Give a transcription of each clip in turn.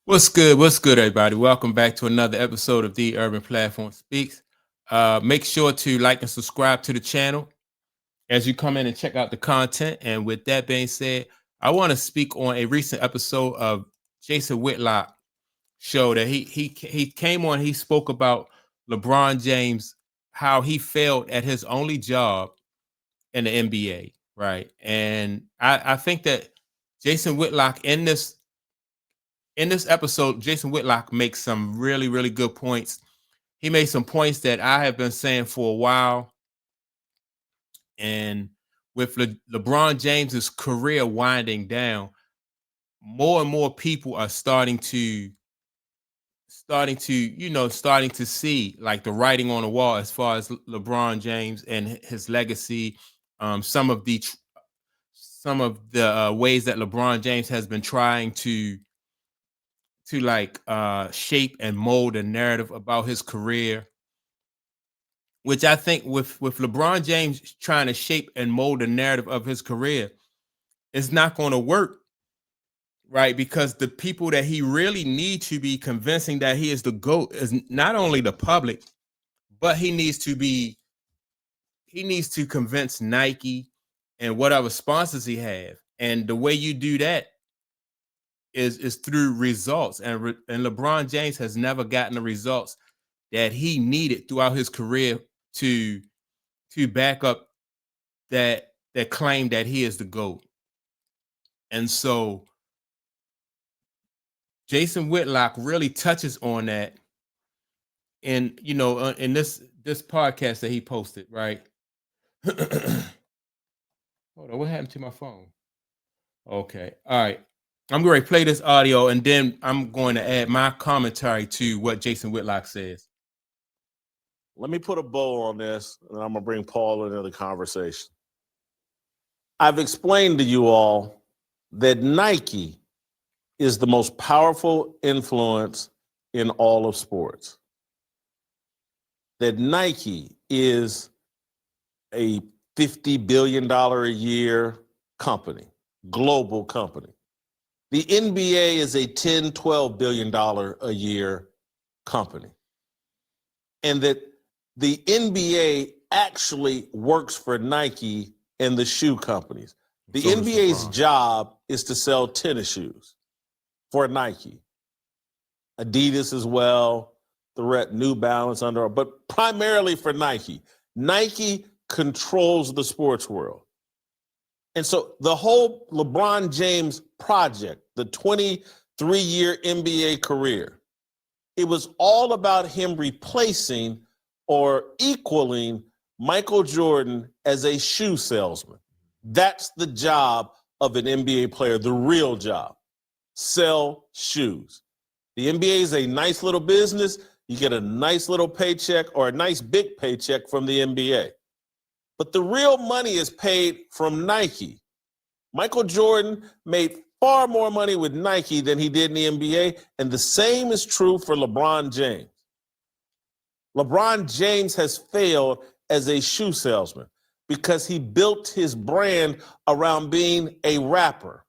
What's good? What's good, everybody? Welcome back to another episode of the Urban Platform Speaks. Make sure to like and subscribe to the channel as you come in and check out the content. And with that being said, I want to speak on a recent episode of Jason Whitlock show that he came on. He spoke about LeBron James, how he failed at his only job in the NBA, right? And I think that Jason Whitlock in this episode, Jason Whitlock makes some really, really good points. He made some points that I have been saying for a while. And with LeBron James's career winding down, more and more people are starting to see like the writing on the wall as far as LeBron James and his legacy. Some of the ways that LeBron James has been trying to shape and mold a narrative about his career, which I think with LeBron James trying to shape and mold the narrative of his career, it's not going to work, right? Because the people that he really needs to be convincing that he is the GOAT is not only the public, but he needs to convince Nike and whatever sponsors he have. And the way you do that is through results. And LeBron James has never gotten the results that he needed throughout his career to back up that claim that he is the GOAT. And so Jason Whitlock really touches on that in this podcast that he posted, right? Hold on, what happened to my phone? Okay. All right. I'm going to play this audio and then I'm going to add my commentary to what Jason Whitlock says. Let me put a bow on this, and I'm going to bring Paul into the conversation. I've explained to you all that Nike is the most powerful influence in all of sports. That Nike is a $50 billion a year company, global company. The NBA is a $10, $12 billion a year company. And that the NBA actually works for Nike and the shoe companies. The So does NBA's LeBron. job is to sell tennis shoes for Nike, Adidas as well, New Balance, Under Armour, but primarily for Nike. Nike controls the sports world. And so the whole LeBron James project, the 23-year NBA career, it was all about him replacing or equaling Michael Jordan as a shoe salesman. That's the job of an NBA player, the real job. Sell shoes. The NBA is a nice little business. You get a nice little paycheck or a nice big paycheck from the NBA. But the real money is paid from Nike. Michael Jordan made far more money with Nike than he did in the NBA, and the same is true for LeBron James. LeBron James has failed as a shoe salesman because he built his brand around being a rapper.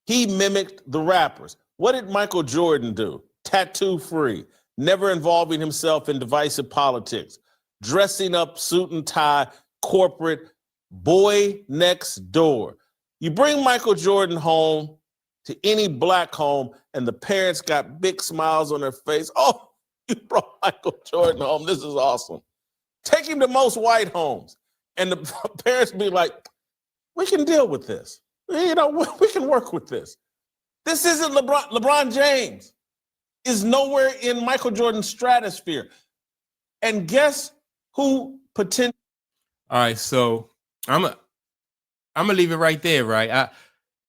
He mimicked the rappers. What did Michael Jordan do? Tattoo-free, never involving himself in divisive politics, dressing up suit and tie, corporate, boy next door. You bring Michael Jordan home to any black home and the parents got big smiles on their face. Oh, you brought Michael Jordan home. This is awesome. Take him to most white homes. And the parents be like, we can deal with this. We can work with this. This isn't LeBron. LeBron James is nowhere in Michael Jordan's stratosphere. And guess who potentially... All right, so I'm gonna leave it right there, right?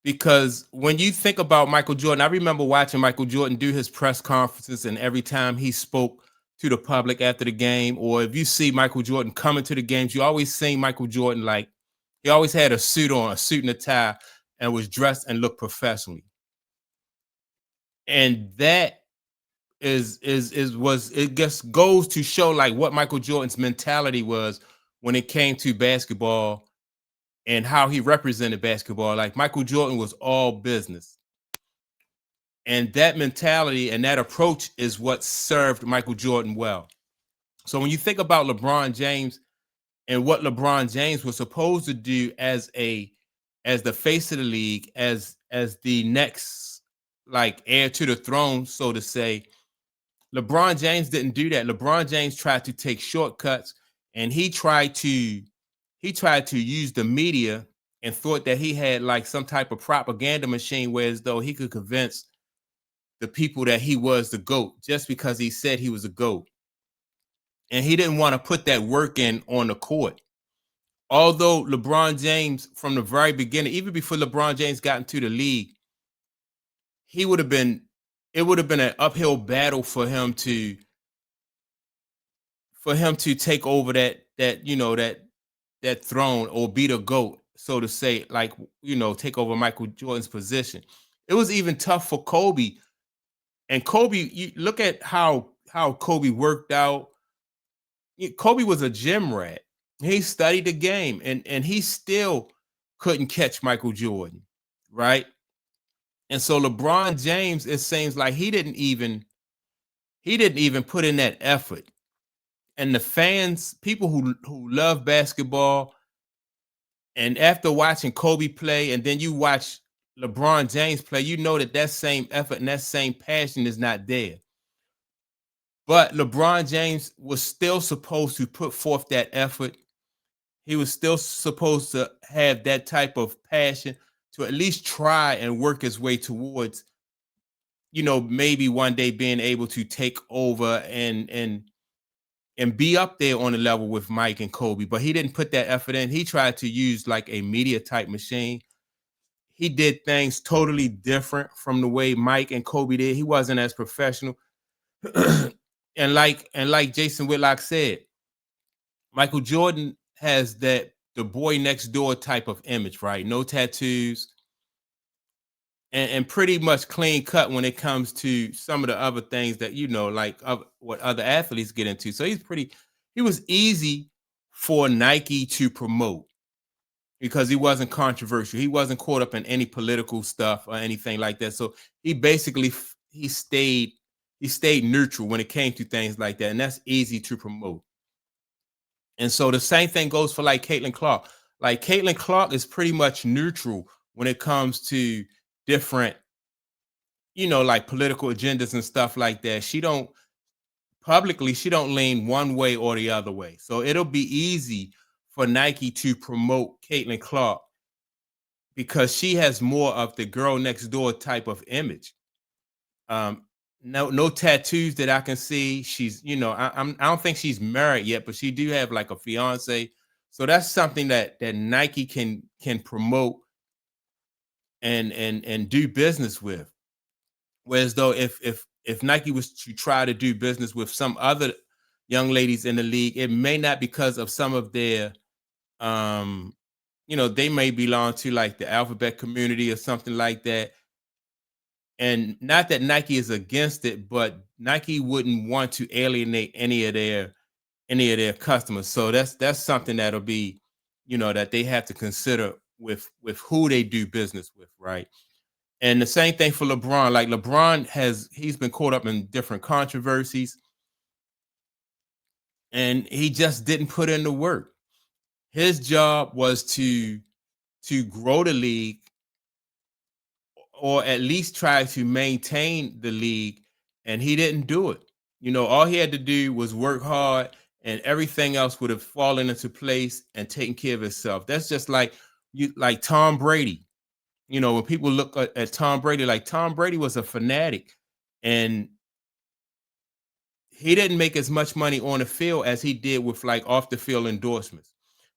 Because when you think about Michael Jordan, I remember watching Michael Jordan do his press conferences, and every time he spoke to the public after the game, or if you see Michael Jordan coming to the games, you always see Michael Jordan like he always had a suit on, a suit and a tie, and was dressed and looked professionally. And that it just goes to show like what Michael Jordan's mentality was when it came to basketball and how he represented basketball. Like Michael Jordan was all business. And that mentality and that approach is what served Michael Jordan well. So when you think about LeBron James and what LeBron James was supposed to do as the face of the league, as the next like heir to the throne, so to say, LeBron James didn't do that. LeBron James tried to take shortcuts, and he tried to use the media and thought that he had like some type of propaganda machine, whereas though he could convince the people that he was the GOAT just because he said he was a GOAT. And he didn't want to put that work in on the court. Although LeBron James, from the very beginning, even before LeBron James got into the league, he would have been, it would have been an uphill battle for him to take over that throne or be the GOAT, so to say, like, take over Michael Jordan's position. It was even tough for Kobe. And Kobe, you look at how Kobe worked out. Kobe was a gym rat. He studied the game, and he still couldn't catch Michael Jordan, right? And so LeBron James, it seems like he didn't even put in that effort. And the fans, people who love basketball, and after watching Kobe play, and then you watch LeBron James play, you know that same effort and that same passion is not there. But LeBron James was still supposed to put forth that effort. He was still supposed to have that type of passion to at least try and work his way towards, maybe one day being able to take over and be up there on the level with Mike and Kobe. But he didn't put that effort in. He tried to use like a media type machine. He did things totally different from the way Mike and Kobe did. He wasn't as professional. and like Jason Whitlock said, Michael Jordan has the boy next door type of image, right? No tattoos, and pretty much clean cut when it comes to some of the other things that like what other athletes get into. So he was easy for Nike to promote because he wasn't controversial. He wasn't caught up in any political stuff or anything like that. So he basically he stayed neutral when it came to things like that, and that's easy to promote. And so the same thing goes for like Caitlin Clark. Like Caitlin Clark is pretty much neutral when it comes to different, like political agendas and stuff like that. She don't lean one way or the other way. So it'll be easy for Nike to promote Caitlin Clark because she has more of the girl next door type of image. Um, no tattoos that I can see. She's, I don't think she's married yet, but she do have like a fiance. So that's something that Nike can promote and do business with. Whereas though if Nike was to try to do business with some other young ladies in the league, it may not because of some of their they may belong to like the alphabet community or something like that. And not that Nike is against it, but Nike wouldn't want to alienate any of their customers. So that's something that'll be, that they have to consider with who they do business with, right? And the same thing for LeBron. Like he's been caught up in different controversies, and he just didn't put in the work. His job was to grow the league, or at least try to maintain the league, and he didn't do it. All he had to do was work hard, and everything else would have fallen into place and taken care of itself. That's just like Tom Brady. When people look at Tom Brady, like Tom Brady was a fanatic, and he didn't make as much money on the field as he did with like off the field endorsements.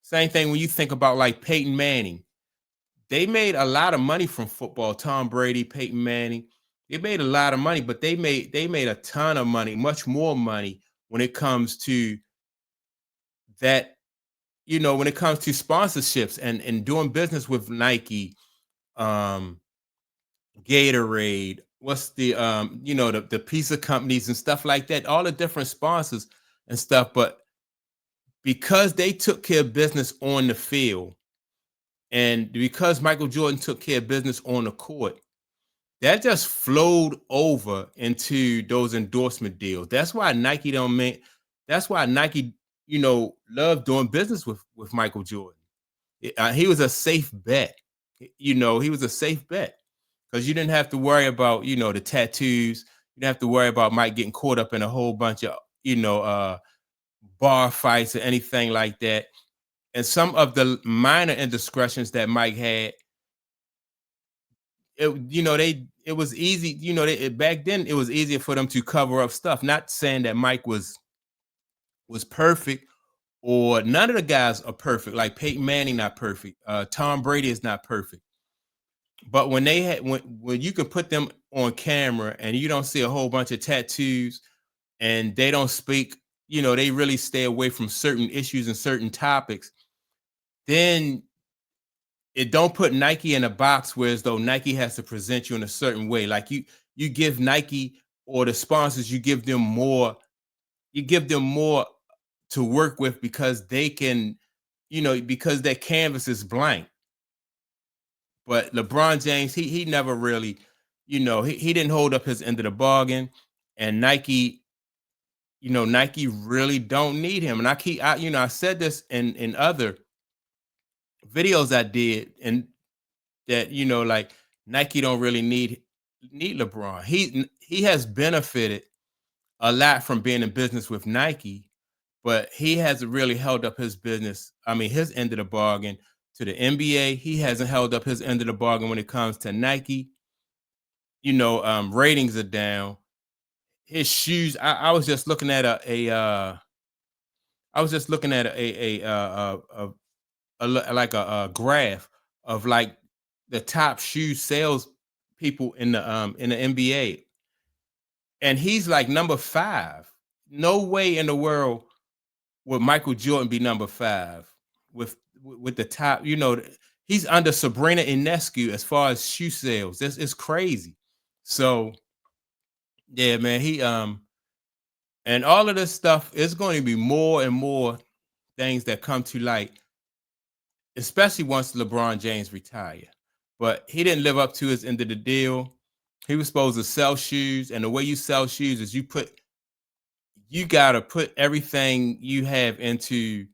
Same thing when you think about like Peyton Manning. They made a lot of money from football. Tom Brady, Peyton Manning, they made a lot of money, but they made a ton of money, much more money when it comes to that, when it comes to sponsorships and doing business with Nike, um, Gatorade, what's the pizza companies and stuff like that, all the different sponsors and stuff. But because they took care of business on the field, and because Michael Jordan took care of business on the court, that just flowed over into those endorsement deals. That's why Nike don't make. That's why Nike, love doing business with Michael Jordan. He was a safe bet. He was a safe bet because you didn't have to worry about the tattoos. You didn't have to worry about Mike getting caught up in a whole bunch of bar fights or anything like that. And some of the minor indiscretions that Mike had, it was easy. Back then it was easier for them to cover up stuff. Not saying that Mike was perfect, or none of the guys are perfect. Like Peyton Manning, not perfect. Tom Brady is not perfect. But when they had when you can put them on camera and you don't see a whole bunch of tattoos and they don't speak, they really stay away from certain issues and certain topics, then it don't put Nike in a box where as though Nike has to present you in a certain way. Like you give Nike or the sponsors, you give them more to work with because they can, because their canvas is blank. But LeBron James, he never really, he didn't hold up his end of the bargain. And Nike, Nike really don't need him. And I said this in other videos I did, and that, like Nike don't really need LeBron. He has benefited a lot from being in business with Nike, but he hasn't really held up his business. I mean, his end of the bargain to the NBA. He hasn't held up his end of the bargain when it comes to Nike. Ratings are down. His shoes. I was just looking at I was just looking at a graph of like the top shoe sales people in the NBA, and he's like number 5. No way in the world would Michael Jordan be number 5 with the top. He's under Sabrina Ionescu as far as shoe sales. This is crazy. So yeah, man, he and all of this stuff is going to be more and more things that come to light, especially once LeBron James retire. But he didn't live up to his end of the deal. He was supposed to sell shoes, and the way you sell shoes is you gotta put everything you have into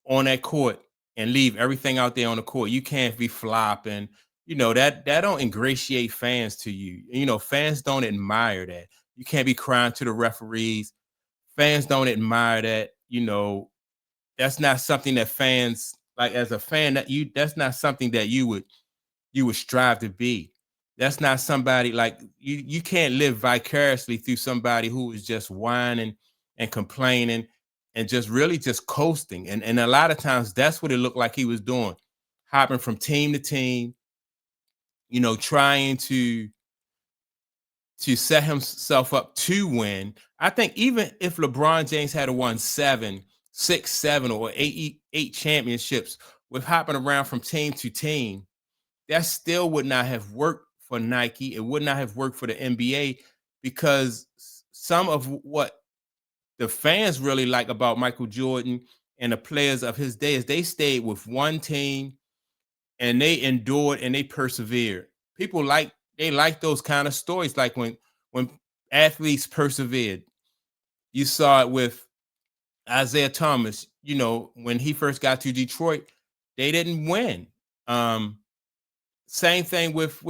on that court and leave everything out there on the court. You can't be flopping. That don't ingratiate fans to you. Fans don't admire that. You can't be crying to the referees. Fans don't admire that. That's not something that fans like. As a fan, that's not something that you would strive to be. That's not somebody like you can't live vicariously through somebody who is just whining and complaining and just really just coasting. And a lot of times that's what it looked like he was doing, hopping from team to team, trying to set himself up to win. I think even if LeBron James had won 7, 6, 7, or eight championships with hopping around from team to team, that still would not have worked for Nike. It would not have worked for the NBA, because some of what the fans really like about Michael Jordan and the players of his day is they stayed with one team and they endured and they persevered. People like those kind of stories, like when athletes persevered. You saw it with Isaiah Thomas. When he first got to Detroit, they didn't win. Same thing with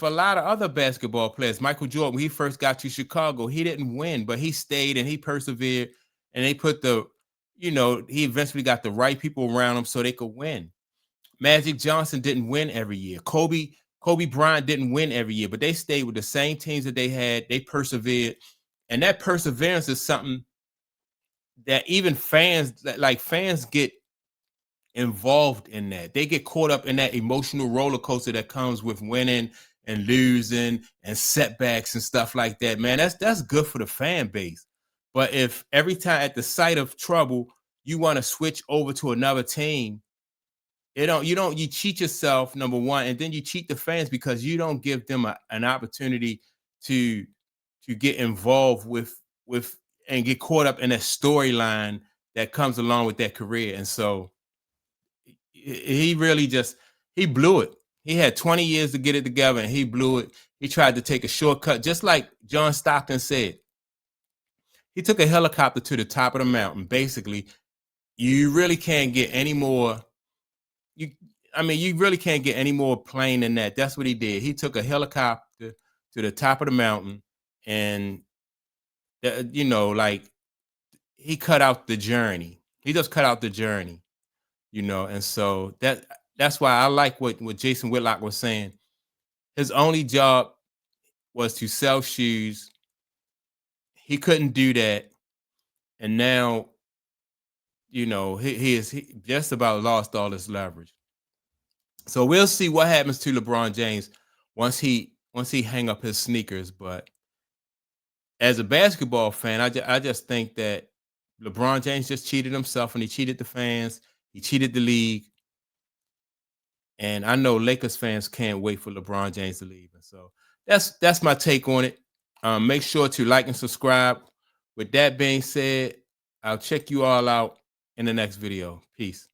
a lot of other basketball players. Michael Jordan, when he first got to Chicago, he didn't win, but he stayed and he persevered, and they put he eventually got the right people around him so they could win. Magic Johnson didn't win every year. Kobe Bryant didn't win every year, but they stayed with the same teams that they had. They persevered, and that perseverance is something that even fans get involved in. That they get caught up in that emotional roller coaster that comes with winning and losing and setbacks and stuff like that. Man, that's good for the fan base. But if every time at the sight of trouble you want to switch over to another team, you cheat yourself, number one, and then you cheat the fans because you don't give them an opportunity to get involved with and get caught up in a storyline that comes along with that career. And so he really he blew it. He had 20 years to get it together and he blew it. He tried to take a shortcut, just like John Stockton said. He took a helicopter to the top of the mountain. Basically, you really can't get any more. You really can't get any more plain than that. That's what he did. He took a helicopter to the top of the mountain, and like he cut out the journey. He just cut out the journey, and so that's why I like what Jason Whitlock was saying. His only job was to sell shoes. He couldn't do that, and now, he just about lost all his leverage. So we'll see what happens to LeBron James once he hang up his sneakers. But as a basketball fan, I just think that LeBron James just cheated himself, and he cheated the fans. He cheated the league. And I know Lakers fans can't wait for LeBron James to leave. And so that's my take on it. Make sure to like and subscribe. With that being said, I'll check you all out in the next video. Peace.